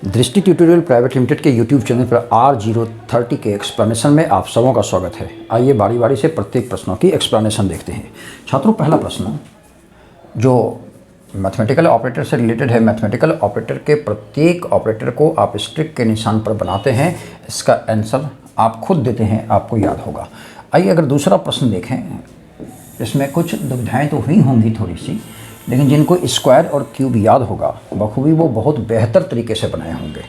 दृष्टि tutorial private limited के YouTube channel पर R030 के एक्सप्लेनेशन में आप सबों का स्वागत है। आइए बारी बारी से प्रत्येक प्रश्नों की एक्सप्लेनेशन देखते हैं। छात्रों, पहला प्रश्न जो मैथमेटिकल ऑपरेटर से रिलेटेड है। मैथमेटिकल ऑपरेटर के प्रत्येक ऑपरेटर को आप स्ट्रिक के निशान पर बनाते हैं, इसका आंसर आप खुद देते हैं, आपको याद होगा। आइए अगर दूसरा प्रश्न देखें, इसमें कुछ दुविधाएँ तो हुई होंगी थोड़ी सी, लेकिन जिनको स्क्वायर और क्यूब याद होगा बखूबी वो बहुत बेहतर तरीके से बनाए होंगे।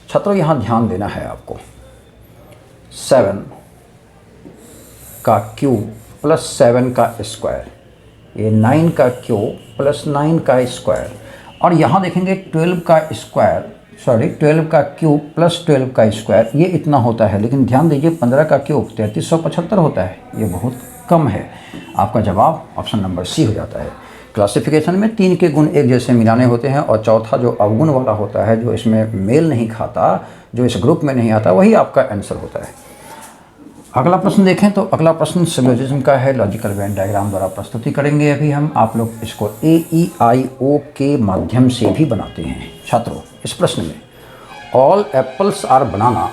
छात्रों, यहाँ ध्यान देना है आपको। 7 का क्यूब प्लस 7 का स्क्वायर, ये 9 का क्यूब प्लस 9 का स्क्वायर, और यहाँ देखेंगे 12 का क्यूब प्लस 12 का स्क्वायर, ये इतना होता है। लेकिन ध्यान दीजिए 15 का क्यूब 3375 होता है, ये बहुत कम है। आपका जवाब ऑप्शन नंबर सी हो जाता है। क्लासिफिकेशन में 3 के गुण एक जैसे मिलाने होते हैं, और चौथा जो अवगुण वाला होता है, जो इसमें मेल नहीं खाता, जो इस ग्रुप में नहीं आता, वही आपका आंसर होता है। अगला प्रश्न देखें तो अगला प्रश्न सिलोजिज्म का है। लॉजिकल वेन डायग्राम द्वारा प्रस्तुति करेंगे अभी हम। आप लोग इसको AEIO के माध्यम से भी बनाते हैं। छात्रों, इस प्रश्न में all apples are banana,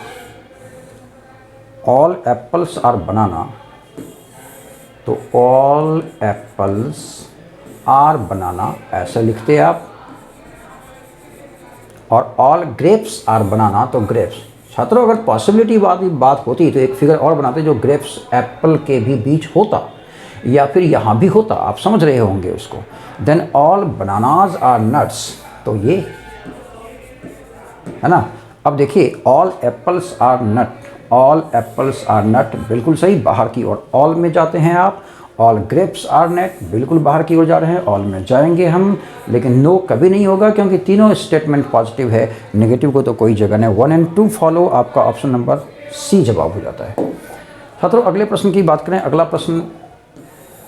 all apples are banana, तो ऑल एप्पल्स आर बनाना ऐसे लिखते आप, और ऑल ग्रेप्स आर बनाना तो ग्रेप्स। छात्रों, अगर पॉसिबिलिटी बात होती तो एक फिगर और बनाते जो ग्रेप्स एप्पल के भी बीच होता, या फिर यहाँ भी होता, आप समझ रहे होंगे उसको। Then all bananas are nuts, तो ये है ना। अब देखिए all apples are nut, all apples are nut बिल्कुल सही, बाहर की ओर ऑल में जाते हैं आप। ऑल ग्रेप्स आर नेट, बिल्कुल बाहर की ओर जा रहे हैं, ऑल में जाएंगे हम, लेकिन नो कभी नहीं होगा क्योंकि तीनों स्टेटमेंट पॉजिटिव है, नेगेटिव को तो कोई जगह नहीं। 1 और 2 फॉलो, आपका ऑप्शन नंबर सी जवाब हो जाता है। छात्रों, अगले प्रश्न की बात करें। अगला प्रश्न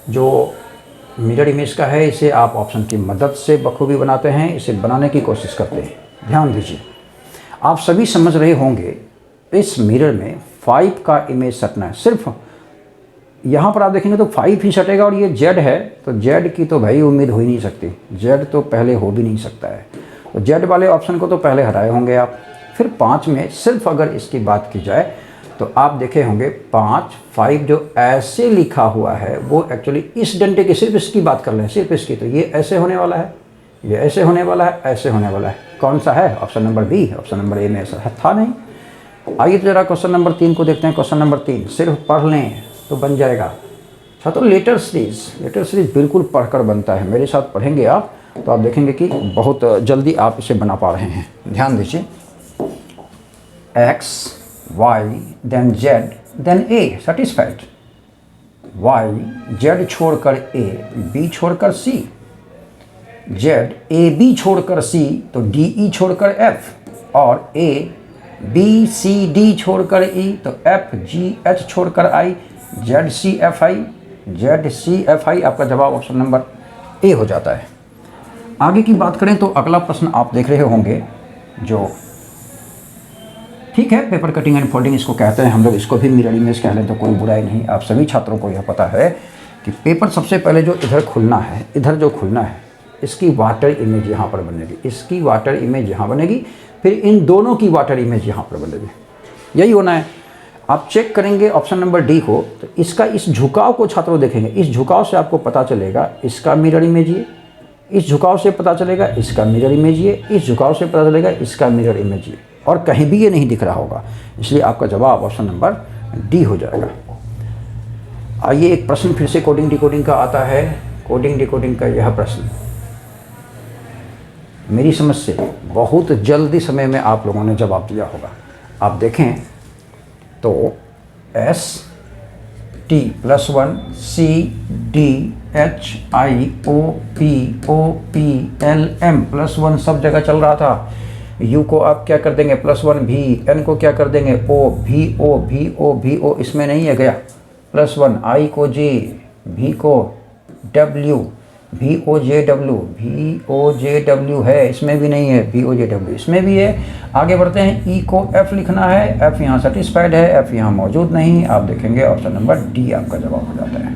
जो मिरर इमेज का है, इसे आप ऑप्शन की मदद से बखूबी बनाते हैं, इसे बनाने की कोशिश करते हैं। ध्यान दीजिए, आप सभी समझ रहे होंगे इस मिरर में 5 का इमेज सटना है। सिर्फ यहाँ पर आप देखेंगे तो 5 ही सटेगा, और ये Z है तो Z की तो भाई उम्मीद हो ही नहीं सकती, Z तो पहले हो भी नहीं सकता है, तो Z वाले ऑप्शन को तो पहले हटाए होंगे आप। फिर 5 में सिर्फ अगर इसकी बात की जाए तो आप देखे होंगे 5 जो ऐसे लिखा हुआ है वो एक्चुअली इस डंडे की, सिर्फ इसकी बात कर लें, सिर्फ इसकी, तो ये ऐसे होने वाला है, ये ऐसे होने वाला है, ऐसे होने वाला है। कौन सा है? Option number B. Option number A में ऐसा था नहीं। आइए तो जरा क्वेश्चन नंबर 3 को देखते हैं। क्वेश्चन नंबर 3 सिर्फ पढ़ लें तो बन जाएगा। छात्रों, लेटर सीरीज बिल्कुल पढ़कर बनता है। मेरे साथ पढ़ेंगे आप तो आप देखेंगे कि बहुत जल्दी आप इसे बना पा रहे हैं। ध्यान दीजिए, X, Y, then Z, then A, satisfied. Y, Z छोड़कर A, B छोड़कर C, Z, AB छोड़कर C, तो DE छोड़कर F, और A, B, C, D छोड़कर E, तो F, G, H छोड़कर I, Z, C, F, I, Z, C, F, I, आपका जवाब ऑप्शन नंबर ए हो जाता है। आगे की बात करें तो अगला प्रश्न आप देख रहे होंगे, जो ठीक है पेपर कटिंग एंड फोल्डिंग इसको कहते हैं हम लोग, इसको भी मिरर इमेज कह लें तो कोई बुराई नहीं। आप सभी छात्रों को यह पता है कि पेपर सबसे पहले जो इधर खुलना है, इधर जो खुलना है, इसकी वाटर इमेज यहाँ पर बनेगी, इसकी वाटर इमेज यहाँ बनेगी, फिर इन दोनों की वाटर इमेज यहाँ पर बनेगी, यही होना है। आप चेक करेंगे ऑप्शन नंबर डी को, तो इसका इस झुकाव को छात्रों देखेंगे, इस झुकाव से आपको पता चलेगा इसका मिरर इमेज ये, इस झुकाव से पता चलेगा इसका मिरर इमेज ये, इस झुकाव से पता चलेगा इसका मिरर इमेज ये, और कहीं भी ये नहीं दिख रहा होगा, इसलिए आपका जवाब ऑप्शन नंबर डी हो जाएगा। आइए एक प्रश्न फिर से कोडिंग डिकोडिंग का आता है। कोडिंग डिकोडिंग का यह प्रश्न मेरी समझ से बहुत जल्दी समय में आप लोगों ने जवाब दिया होगा। आप देखें तो S T + 1 C D H I O P O P L M + 1 सब जगह चल रहा था। U को आप क्या कर देंगे +1 V, N को क्या कर देंगे O V O V O V O, इसमें नहीं है गया +1, I को J, V को W, V O J W है, इसमें भी नहीं है, V O J W इसमें भी है। आगे बढ़ते हैं, E को F लिखना है, F यहाँ सेटिस्फाइड है, F यहाँ मौजूद नहीं, आप देखेंगे ऑप्शन नंबर डी आपका जवाब हो जाता है।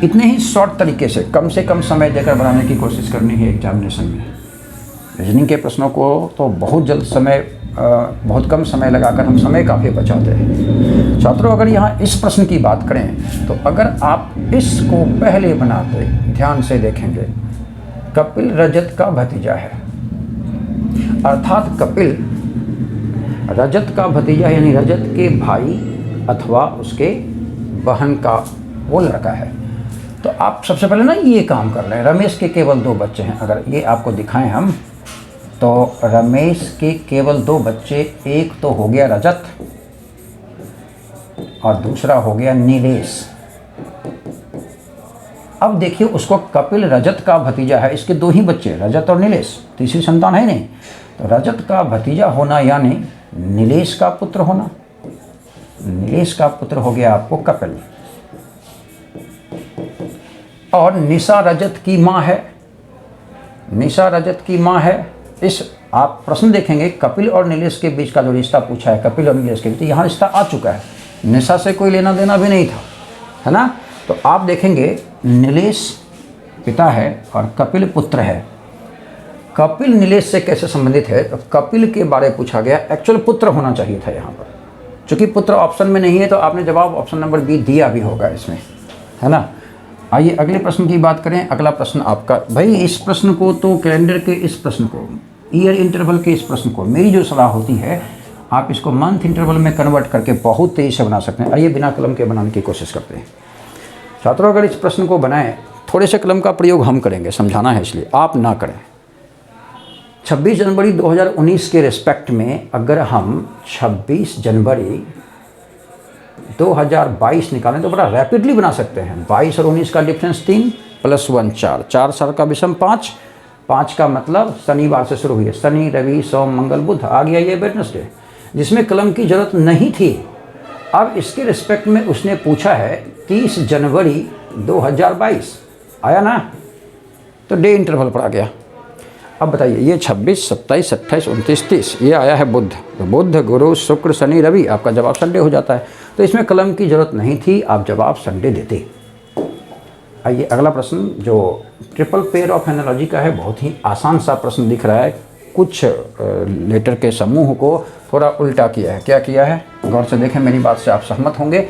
इतने ही शॉर्ट तरीके से कम समय देकर बनाने की कोशिश करनी है एग्जामिनेशन में। रीजनिंग के प्रश्नों को तो बहुत कम समय लगाकर हम समय काफ़ी बचाते हैं। छात्रों, अगर यहाँ इस प्रश्न की बात करें तो अगर आप इसको पहले बनाते ध्यान से देखेंगे, कपिल रजत का भतीजा है, अर्थात कपिल रजत का भतीजा यानी रजत के भाई अथवा उसके बहन का वो लड़का है। तो आप सबसे पहले ना ये काम कर लें, रमेश के केवल 2 बच्चे हैं, अगर ये आपको दिखाएं हम, तो रमेश के केवल 2 बच्चे, एक तो हो गया रजत और दूसरा हो गया नीलेश। अब देखिए उसको कपिल रजत का भतीजा है, इसके 2 ही बच्चे रजत और नीलेश, तीसरी संतान है नहीं। तो रजत का भतीजा होना यानी नीलेश का पुत्र होना, नीलेश का पुत्र हो गया आपको कपिल। और निशा रजत की माँ है, निशा रजत की माँ है। इस आप प्रश्न देखेंगे कपिल और नीलेश के बीच का जो रिश्ता पूछा है, कपिल और नीलेश के बीच, यहाँ रिश्ता आ चुका है, निशा से कोई लेना देना भी नहीं था, है ना। तो आप देखेंगे नीलेश पिता है और कपिल पुत्र है। कपिल नीलेश से कैसे संबंधित है, तो कपिल के बारे में पूछा गया, एक्चुअल पुत्र होना चाहिए था यहाँ पर, चूँकि पुत्र ऑप्शन में नहीं है तो आपने जवाब ऑप्शन नंबर बी दिया भी होगा इसमें, है ना। आइए अगले प्रश्न की बात करें। अगला प्रश्न आपका, भाई इस प्रश्न को तो कैलेंडर के इस प्रश्न को, ईयर इंटरवल के इस प्रश्न को, मेरी जो सलाह होती है आप इसको मंथ इंटरवल में कन्वर्ट करके बहुत तेज़ी से बना सकते हैं। आइए बिना कलम के बनाने की कोशिश करते हैं। छात्रों, अगर इस प्रश्न को बनाएं, थोड़े से कलम का प्रयोग हम करेंगे, समझाना है इसलिए आप ना करें। 26 जनवरी 2019 के रिस्पेक्ट में अगर हम 26 जनवरी 2022 निकालें तो बड़ा रैपिडली बना सकते हैं। 22 और 19 का डिफरेंस 3 + 1 4, 4 साल का विषम 5, 5 का मतलब शनिवार से शुरू हुई है, शनि रवि सोम मंगल बुध, आ गया ये वेडनेसडे, जिसमें कलम की ज़रूरत नहीं थी। अब इसके रिस्पेक्ट में उसने पूछा है 30 जनवरी 2022, आया ना, तो डे इंटरवल पर आ गया। अब बताइए ये 26, 27, 28, 29, 30 ये आया है बुध, तो बुध गुरु शुक्र शनि रवि, आपका जवाब संडे हो जाता है। तो इसमें कलम की ज़रूरत नहीं थी, आप जवाब संडे देते। आइए अगला प्रश्न जो ट्रिपल पेयर ऑफ एनालॉजी का है, बहुत ही आसान सा प्रश्न दिख रहा है। कुछ लेटर के समूह को थोड़ा उल्टा किया है। क्या किया है, गौर से देखें, मेरी बात से आप सहमत होंगे।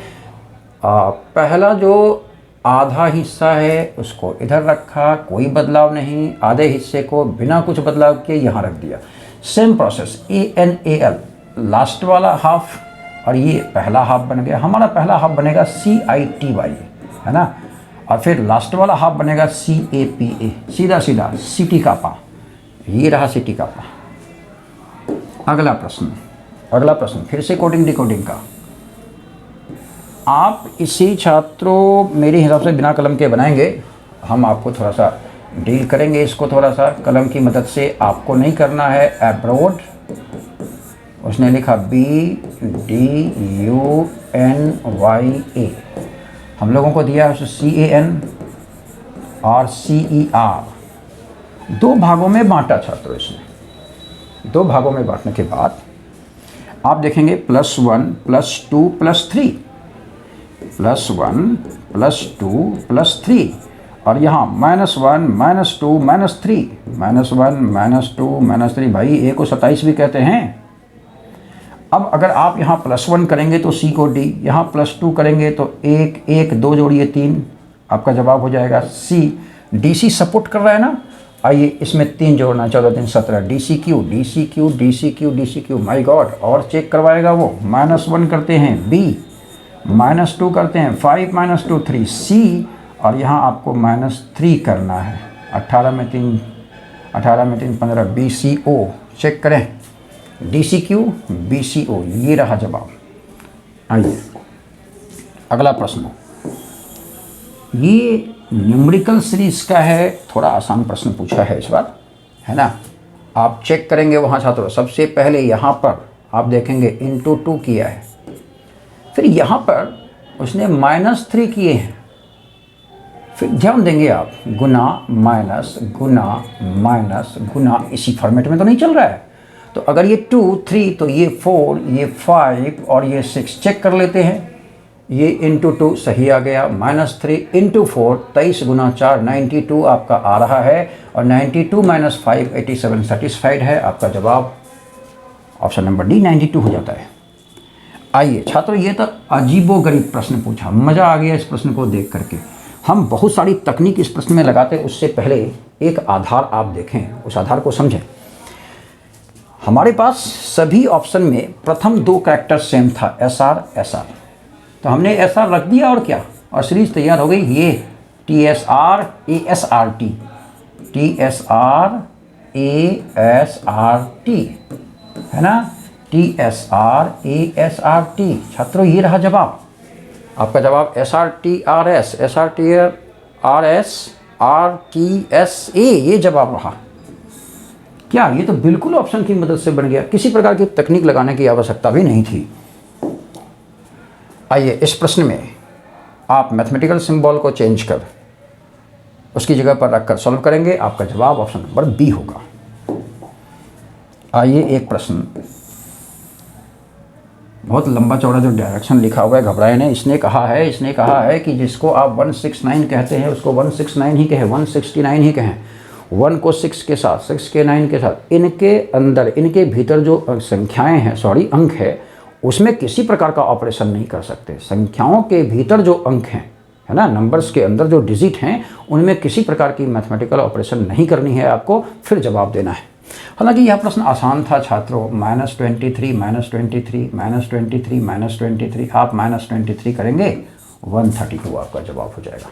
पहला जो आधा हिस्सा है उसको इधर रखा, कोई बदलाव नहीं, आधे हिस्से को बिना कुछ बदलाव किए यहाँ रख दिया। सेम प्रोसेस, ANAL लास्ट वाला हाफ और ये पहला हाफ बन गया। हमारा पहला हाफ बनेगा CITY, है ना, और फिर लास्ट वाला हाफ बनेगा CAPA, सीधा सीधा सिटी कापा, ये रहा सिटी कापा। अगला प्रश्न फिर से कोडिंग डिकोडिंग का। आप इसी छात्रों मेरे हिसाब से बिना कलम के बनाएंगे, हम आपको थोड़ा सा डील करेंगे इसको, थोड़ा सा कलम की मदद से। आपको नहीं करना है अब्रोड, उसने लिखा BDUNYA, हम लोगों को दिया है CAN और CER। 2 भागों में बांटा छात्रों, इसने 2 भागों में बांटने के बाद आप देखेंगे +1 +2 +3, +1 +2 +3, और यहाँ -1 -2 -3, -1 -2 -3, भाई A को 27 भी कहते हैं। अब अगर आप यहाँ +1 करेंगे तो C को D, यहाँ +2 करेंगे तो 1 1 2 जोड़िए 3, आपका जवाब हो जाएगा C। DC सपोर्ट कर रहा है ना, आइए इसमें 3 जोड़ना, 14 3 17, DCQ DCQ DCQ DCQ, my God, और चेक करवाएगा वो। -1 करते हैं B, -2 करते हैं 5 -2 3 C, और यहाँ आपको -3 करना है। 18 में 3 15 BCO, चेक करें DCQ BCO, ये रहा जवाब। आइए अगला प्रश्न, ये न्यूमेरिकल सीरीज का है, थोड़ा आसान प्रश्न पूछा है इस बार, है ना। आप चेक करेंगे वहाँ छात्रों, सबसे पहले यहाँ पर आप देखेंगे × 2 किया है, फिर यहाँ पर उसने -3 किए हैं, फिर ध्यान देंगे आप गुना माइनस गुना माइनस गुना, इसी फॉर्मेट में तो नहीं चल रहा है। तो अगर ये 2 3 तो ये 4 ये 5 और ये 6, चेक कर लेते हैं। ये इंटू 2 सही आ गया। -3 इंटू 4 23 गुना 4 92 आपका आ रहा है और 92 - 5 87 सेटिस्फाइड है। आपका जवाब ऑप्शन नंबर डी 92 हो जाता है। आइए छात्रों, ये तो अजीबोगरीब प्रश्न पूछा, मज़ा आ गया इस प्रश्न को देख करके। हम बहुत सारी तकनीक इस प्रश्न में लगाते, उससे पहले एक आधार आप देखें, उस आधार को समझें। हमारे पास सभी ऑप्शन में प्रथम 2 कैरेक्टर सेम था, SR SR, तो हमने SR रख दिया और क्या, और सीरीज तैयार हो गई। ये TSR ASRT TSR ASRT है ना, TSR ASRT। छात्रों ये रहा जवाब, आपका जवाब SRTRS SRTRS RTSA ये जवाब रहा। क्या ये तो बिल्कुल ऑप्शन की मदद से बन गया, किसी प्रकार की तकनीक लगाने की आवश्यकता भी नहीं थी। आइए इस प्रश्न में आप मैथमेटिकल सिंबल को चेंज कर उसकी जगह पर रखकर सॉल्व करेंगे। आपका जवाब ऑप्शन नंबर बी होगा। आइए एक प्रश्न, बहुत लंबा चौड़ा जो डायरेक्शन लिखा हुआ है, घबराए नहीं। इसने कहा है कि जिसको आप 169 कहते हैं उसको 169 ही कहें, 169 ही कहें। 1 को 6 के साथ, 6 के 9 के साथ, इनके अंदर, इनके भीतर जो संख्याएं हैं, अंक है, उसमें किसी प्रकार का ऑपरेशन नहीं कर सकते। संख्याओं के भीतर जो अंक हैं, है ना, नंबर्स के अंदर जो डिजिट हैं, उनमें किसी प्रकार की मैथमेटिकल ऑपरेशन नहीं करनी है आपको, फिर जवाब देना है। हालांकि यह प्रश्न आसान था छात्रों। -23 -23 -23 -23 आप -23 करेंगे, 132 आपका जवाब हो जाएगा।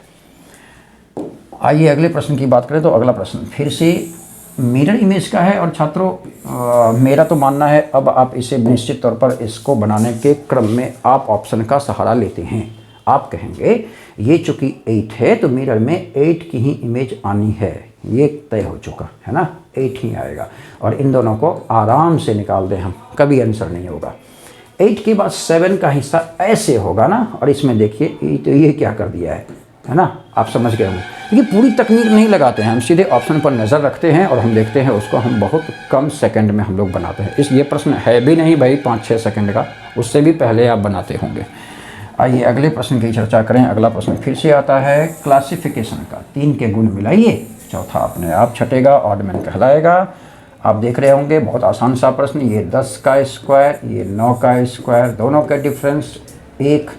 आइए अगले प्रश्न की बात करें तो अगला प्रश्न फिर से मिरर इमेज का है। और छात्रों मेरा तो मानना है अब आप इसे निश्चित तौर पर इसको बनाने के क्रम में आप ऑप्शन का सहारा लेते हैं। आप कहेंगे ये चूँकि 8 है तो मिरर में 8 की ही इमेज आनी है, ये तय हो चुका है ना, 8 ही आएगा। और इन दोनों को आराम से निकाल दें हम, कभी आंसर नहीं होगा। 8 के बाद 7 का हिस्सा ऐसे होगा ना, और इसमें देखिए तो ये क्या कर दिया है ना, आप समझ गए होंगे। देखिए पूरी तकनीक नहीं लगाते हैं हम, सीधे ऑप्शन पर नज़र रखते हैं और हम देखते हैं उसको, हम बहुत कम सेकंड में हम लोग बनाते हैं। ये प्रश्न है भी नहीं भाई 5-6 सेकंड का, उससे भी पहले आप बनाते होंगे। आइए अगले प्रश्न की चर्चा करें। अगला प्रश्न फिर से आता है क्लासिफिकेशन का। 3 के गुण मिलाइए, चौथा अपने आप छटेगा, ऑड मैन कहलाएगा। आप देख रहे होंगे बहुत आसान सा प्रश्न। ये 10 का स्क्वायर, ये 9 का स्क्वायर, दोनों का डिफरेंस 1,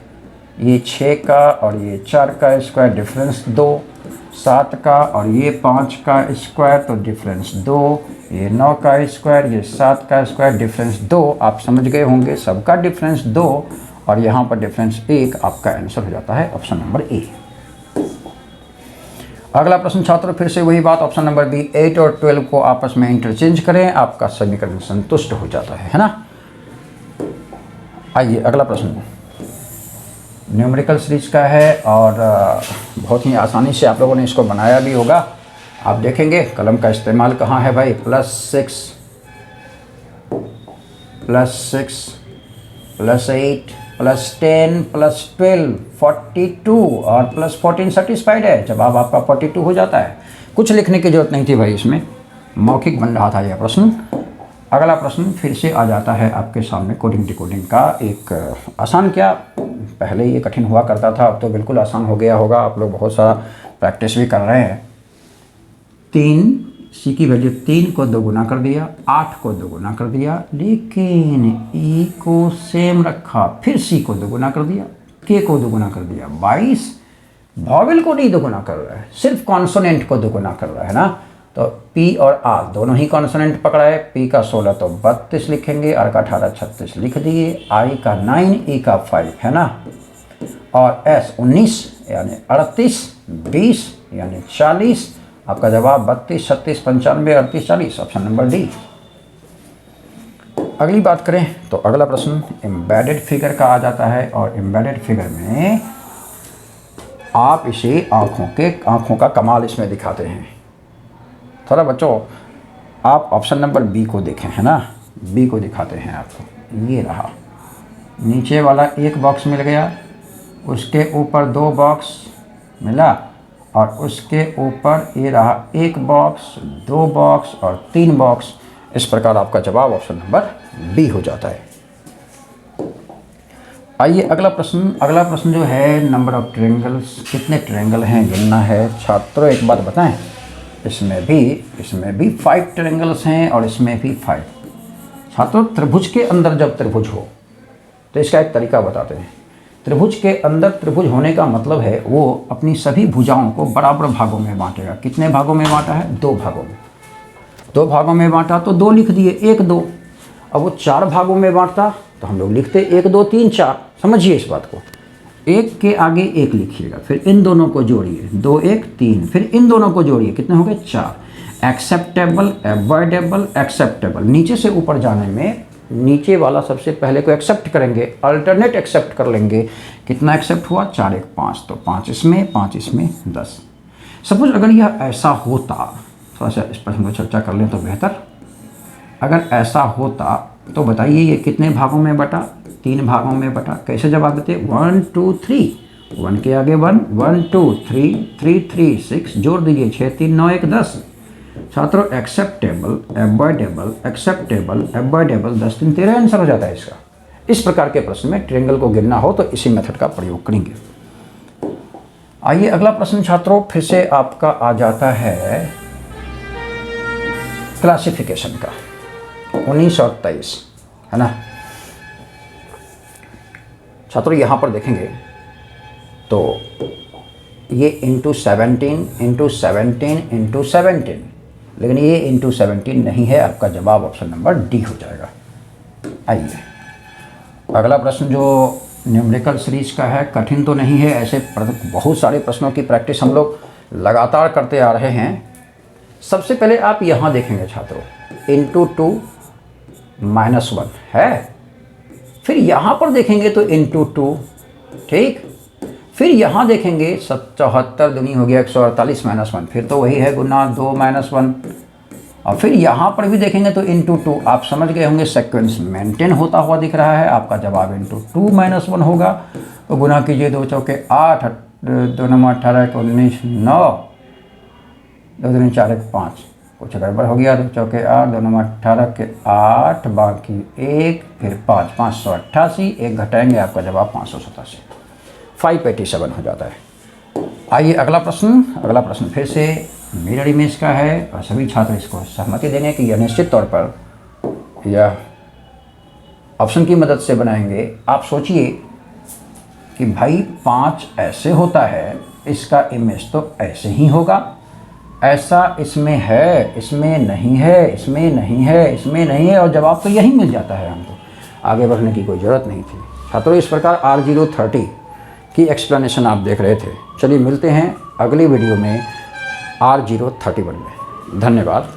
ये 6 का और ये 4 का स्क्वायर, डिफरेंस 2, 7 का और ये 5 का स्क्वायर तो डिफरेंस 2, ये 9 का स्क्वायर, ये 7 का स्क्वायर, डिफरेंस 2। आप समझ गए होंगे सबका डिफरेंस 2 और यहाँ पर डिफरेंस 1। आपका आंसर हो जाता है ऑप्शन नंबर ए। अगला प्रश्न छात्रों फिर से वही बात, ऑप्शन नंबर बी। 8 और 12 को आपस में इंटरचेंज करें, आपका समीकरण संतुष्ट हो जाता है ना। आइए अगला प्रश्न न्यूमेरिकल सीरीज का है और बहुत ही आसानी से आप लोगों ने इसको बनाया भी होगा। आप देखेंगे कलम का इस्तेमाल कहाँ है भाई, +6 +8 +10 +12 42 और +14 सेटिस्फाइड है। जवाब आपका 42 हो जाता है। कुछ लिखने की जरूरत नहीं थी भाई, इसमें मौखिक बन रहा था यह प्रश्न। अगला प्रश्न फिर से आ जाता है आपके सामने कोडिंग डिकोडिंग का। एक आसान, क्या पहले ये कठिन हुआ करता था, अब तो बिल्कुल आसान हो गया होगा। आप लोग बहुत सारा प्रैक्टिस भी कर रहे हैं। 3 सी की वैल्यू 3 को 2 गुना कर दिया, 8 को 2 गुना कर दिया, लेकिन ई को सेम रखा, फिर सी को 2 गुना कर दिया, के को 2 गुना कर दिया। 22 वॉवेल को नहीं 2 गुना कर रहा है, सिर्फ कॉन्सोनेंट को 2 गुना कर रहा है ना। तो पी और आर दोनों ही कॉन्सोनेंट पकड़ा है। पी का 16 तो 32 लिखेंगे, आर का 18 36 लिख दिए, आई का 9, ई का 5 है ना, और एस 19 यानी 38, 20 यानी 40। आपका जवाब 32 36 95 38 40, ऑप्शन नंबर डी। अगली बात करें तो अगला प्रश्न एम्बेडेड फिगर का आ जाता है और एम्बेडेड फिगर में आप इसे आँखों का कमाल इसमें दिखाते हैं। थोड़ा बच्चों आप ऑप्शन नंबर बी को देखें, है ना, बी को दिखाते हैं आपको। ये रहा, नीचे वाला एक बॉक्स मिल गया, उसके ऊपर 2 बॉक्स मिला और उसके ऊपर ये रहा 1 बॉक्स, 2 बॉक्स और 3 बॉक्स। इस प्रकार आपका जवाब ऑप्शन नंबर बी हो जाता है। आइए अगला प्रश्न जो है, नंबर ऑफ ट्रायंगल्स, कितने ट्रायंगल हैं गिनना है। छात्रों एक बात बताएं, इसमें भी 5 ट्रायंगल्स हैं और इसमें भी 5। छात्रों त्रिभुज के अंदर जब त्रिभुज हो तो इसका एक तरीका बताते हैं। त्रिभुज के अंदर त्रिभुज होने का मतलब है वो अपनी सभी भुजाओं को बराबर भागों में बांटेगा। कितने भागों में बांटा है? 2 भागों में। 2 भागों में बांटा तो 2 लिख दिए, 1 2। अब वो 4 भागों में बांटता तो हम लोग लिखते 1 2 3 4। समझिए इस बात को, 1 के आगे 1 लिखिएगा, फिर इन दोनों को जोड़िए, 2 1 3, फिर इन दोनों को जोड़िए, कितने हो गए? 4। एक्सेप्टेबल, अवॉइडेबल, एक्सेप्टेबल, नीचे से ऊपर जाने में नीचे वाला सबसे पहले को एक्सेप्ट करेंगे, अल्टरनेट एक्सेप्ट कर लेंगे। कितना एक्सेप्ट हुआ? 4 1 5, तो 5 इसमें 5 इसमें 10। सपोज अगर यह ऐसा होता, थोड़ा सा इस प्रश्न को चर्चा कर लें तो बेहतर। अगर ऐसा होता तो बताइए ये कितने भागों में बटा? 3 भागों में बटा। कैसे जवाब देते? 1 2 3, 1 के आगे 1, 1 2 3 3 3 6, जोड़ दीजिए 6 3 9 1 10। छात्रों acceptable, avoidable, acceptable, avoidable, 10 3 13 answer हो जाता है इसका। इस प्रकार के प्रश्न में ट्रायंगल को गिनना हो तो इसी मेथड का प्रयोग करेंगे। आइए अगला प्रश्न छात्रों फिर से आपका आ जाता है क्लासिफिकेशन का, 19 और 23, है ना। छात्रों यहाँ पर देखेंगे तो ये इंटू 17 इंटू 17 इंटू 17, लेकिन ये इंटू 17 नहीं है। आपका जवाब ऑप्शन नंबर डी हो जाएगा। आइए अगला प्रश्न जो न्यूमेरिकल सीरीज का है, कठिन तो नहीं है, ऐसे बहुत सारे प्रश्नों की प्रैक्टिस हम लोग लगातार करते आ रहे हैं। सबसे पहले आप यहाँ देखेंगे छात्रों, इंटू 2 -1 है, फिर यहाँ पर देखेंगे तो इंटू 2, ठीक। फिर यहाँ देखेंगे 74 दूनी हो गया 148 -1, फिर तो वही है गुना 2 -1। और फिर यहाँ पर भी देखेंगे तो इंटू 2। आप समझ गए होंगे सीक्वेंस मेंटेन होता हुआ दिख रहा है। आपका जवाब इंटू 2 -1 होगा। तो गुना कीजिए, 2 चौके 8, 2 9 18 19 9, 2 दूनी 4 1 5, कुछ गड़बड़ हो गया, 2 चौके 8, 2 9 18 के 8, बाकी 1, फिर 5 588, 1 घटाएंगे, आपका जवाब 587, 587 हो जाता है। आइए अगला प्रश्न फिर से मिरर इमेज का है और सभी छात्र इसको सहमति देंगे कि यह निश्चित तौर पर यह ऑप्शन की मदद से बनाएंगे। आप सोचिए कि भाई 5 ऐसे होता है, इसका इमेज तो ऐसे ही होगा, ऐसा इसमें है, इसमें नहीं है, इसमें नहीं है, इसमें नहीं है, और जवाब तो यही मिल जाता है। हमको आगे बढ़ने की कोई ज़रूरत नहीं थी। छात्रों इस प्रकार R030 की एक्सप्लेनेशन आप देख रहे थे। चलिए मिलते हैं अगली वीडियो में R031 में। धन्यवाद।